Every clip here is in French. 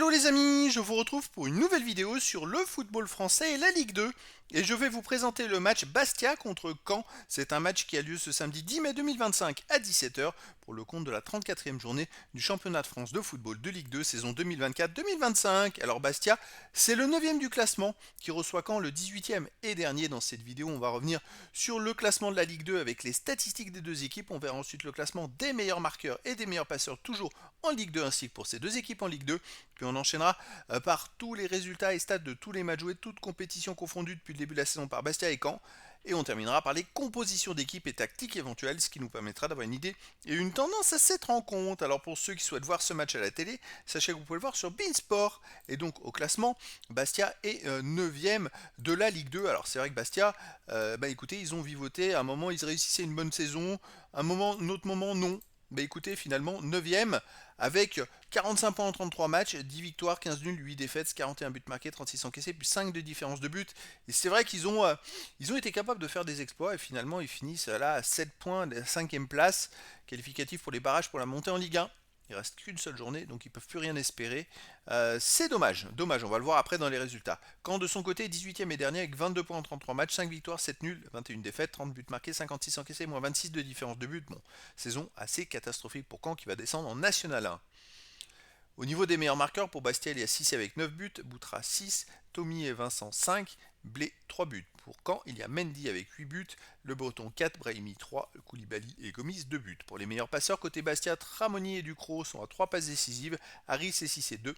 Hello les amis, je vous retrouve pour une nouvelle vidéo sur le football français et la Ligue 2. Et je vais vous présenter le match Bastia contre Caen. C'est un match qui a lieu ce samedi 10 mai 2025 à 17h pour le compte de la 34e journée du championnat de France de football de Ligue 2 saison 2024-2025. Alors Bastia, c'est le 9e du classement qui reçoit Caen le 18e et dernier. Dans cette vidéo, on va revenir sur le classement de la Ligue 2 avec les statistiques des deux équipes. On verra ensuite le classement des meilleurs marqueurs et des meilleurs passeurs toujours en Ligue 2 ainsi que pour ces deux équipes en Ligue 2. Puis on enchaînera par tous les résultats et stats de tous les matchs joués, toutes compétitions confondues depuis le début de la saison par Bastia et Caen. Et on terminera par les compositions d'équipes et tactiques éventuelles, ce qui nous permettra d'avoir une idée et une tendance à cette rencontre. Alors pour ceux qui souhaitent voir ce match à la télé, sachez que vous pouvez le voir sur Beansport. Et donc au classement, Bastia est 9ème de la Ligue 2. Alors c'est vrai que Bastia, écoutez, ils ont vivoté. À un moment, ils réussissaient une bonne saison. À un autre moment, non. Écoutez, finalement, 9ème avec 45 points en 33 matchs, 10 victoires, 15 nuls, 8 défaites, 41 buts marqués, 36 encaissés, puis 5 de différence de but. Et c'est vrai qu'ils ont été capables de faire des exploits et finalement ils finissent là à 7 points de la 5ème place, qualificatif pour les barrages pour la montée en Ligue 1. Il reste qu'une seule journée, donc ils ne peuvent plus rien espérer. C'est dommage, on va le voir après dans les résultats. Caen de son côté, 18ème et dernier avec 22 points en 33 matchs, 5 victoires, 7 nuls, 21 défaites, 30 buts marqués, 56 encaissés, moins 26 de différence de but. Bon, saison assez catastrophique pour Caen qui va descendre en National 1. Au niveau des meilleurs marqueurs, pour Bastia, il y a 6 avec 9 buts, Boutra 6, Tommy et Vincent 5, Blé 3 buts. Pour Caen, il y a Mendy avec 8 buts, Le Breton 4, Brahimi 3, Koulibaly et Gomis 2 buts. Pour les meilleurs passeurs, côté Bastia, Tramoni et Ducrot sont à 3 passes décisives, Harris et 6 et 2,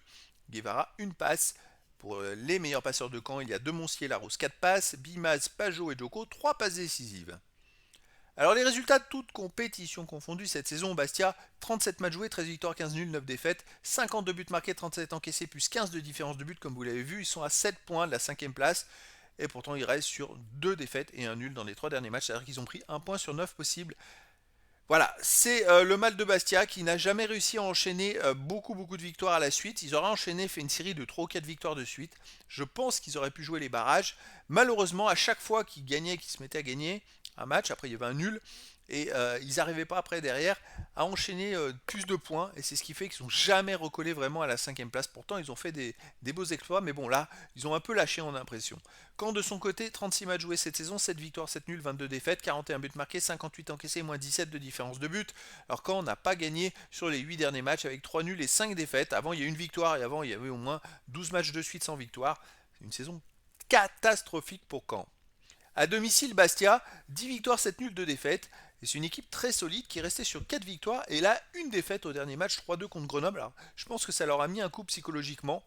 Guevara 1 passe. Pour les meilleurs passeurs de Caen, il y a Demoncier et Larousse 4 passes, Bimaz, Pajot et Joko 3 passes décisives. Alors les résultats de toutes compétitions confondues cette saison, Bastia, 37 matchs joués, 13 victoires, 15 nuls, 9 défaites, 52 buts marqués, 37 encaissés, plus 15 de différence de but comme vous l'avez vu, ils sont à 7 points de la 5ème place, et pourtant ils restent sur 2 défaites et un nul dans les 3 derniers matchs, c'est-à-dire qu'ils ont pris 1 point sur 9 possibles. Voilà, c'est le mal de Bastia qui n'a jamais réussi à enchaîner beaucoup de victoires à la suite. Ils auraient enchaîné, fait une série de 3 ou 4 victoires de suite. Je pense qu'ils auraient pu jouer les barrages. Malheureusement, à chaque fois qu'ils gagnaient, qu'ils se mettaient à gagner un match, après il y avait un nul, et ils n'arrivaient pas après derrière à enchaîner plus de points, et c'est ce qui fait qu'ils n'ont jamais recollé vraiment à la 5ème place. Pourtant, ils ont fait des beaux exploits, mais bon, là, ils ont un peu lâché en impression. Caen de son côté, 36 matchs joués cette saison, 7 victoires, 7 nuls, 22 défaites, 41 buts marqués, 58 encaissés, moins 17 de différence de but. Alors Caen n'a pas gagné sur les 8 derniers matchs avec 3 nuls et 5 défaites. Avant, il y a une victoire et avant, il y avait au moins 12 matchs de suite sans victoire. C'est une saison catastrophique pour Caen. À domicile, Bastia, 10 victoires, 7 nuls, 2 défaites. Et c'est une équipe très solide qui est restée sur 4 victoires et là, une défaite au dernier match, 3-2 contre Grenoble. Alors, je pense que ça leur a mis un coup psychologiquement.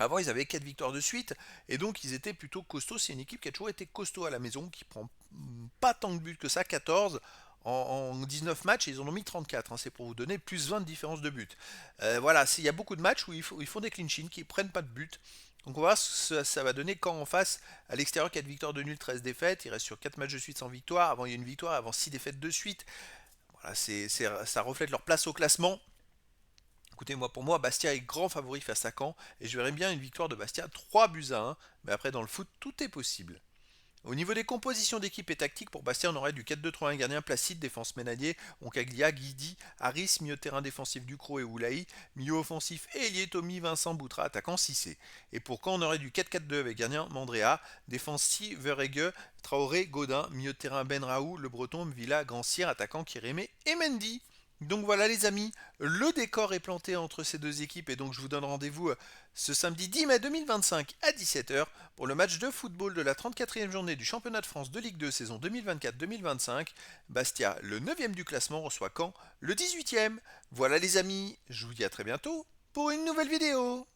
Avant, ils avaient 4 victoires de suite, et donc ils étaient plutôt costauds. C'est une équipe qui a toujours été costaud à la maison, qui prend pas tant de buts que ça, 14 en 19 matchs, et ils en ont mis 34, hein, c'est pour vous donner plus 20 de différence de but. Voilà, il y a beaucoup de matchs où ils font des clean sheets, qui prennent pas de but. Donc on va voir ce que ça va donner quand on face à l'extérieur 4 victoires de nul, 13 défaites. Il reste sur 4 matchs de suite sans victoire. Avant il y a une victoire, avant 6 défaites de suite. Voilà, ça reflète leur place au classement. Écoutez, pour moi, Bastia est grand favori face à Caen, et je verrais bien une victoire de Bastia 3 buts à 1, mais après dans le foot, tout est possible. Au niveau des compositions d'équipe et tactique, pour Bastia, on aurait du 4-2-3-1 gardien Placide, défense Ménadier, Oncaglia, Guidi, Harris, milieu de terrain défensif Ducrot et Oulaï, milieu offensif Elie, Tommy, Vincent, Boutra, attaquant Cissé. Et pour Caen, on aurait du 4-4-2 avec gardien Mandrea, défense Verregue, Traoré, Godin, milieu de terrain Benraou, Le Breton, Villa, Grancière, attaquant Kirémé et Mendy. Donc voilà les amis, le décor est planté entre ces deux équipes et donc je vous donne rendez-vous ce samedi 10 mai 2025 à 17h pour le match de football de la 34e journée du championnat de France de Ligue 2 saison 2024-2025. Bastia, le 9e du classement, reçoit Caen, le 18e. Voilà les amis, je vous dis à très bientôt pour une nouvelle vidéo.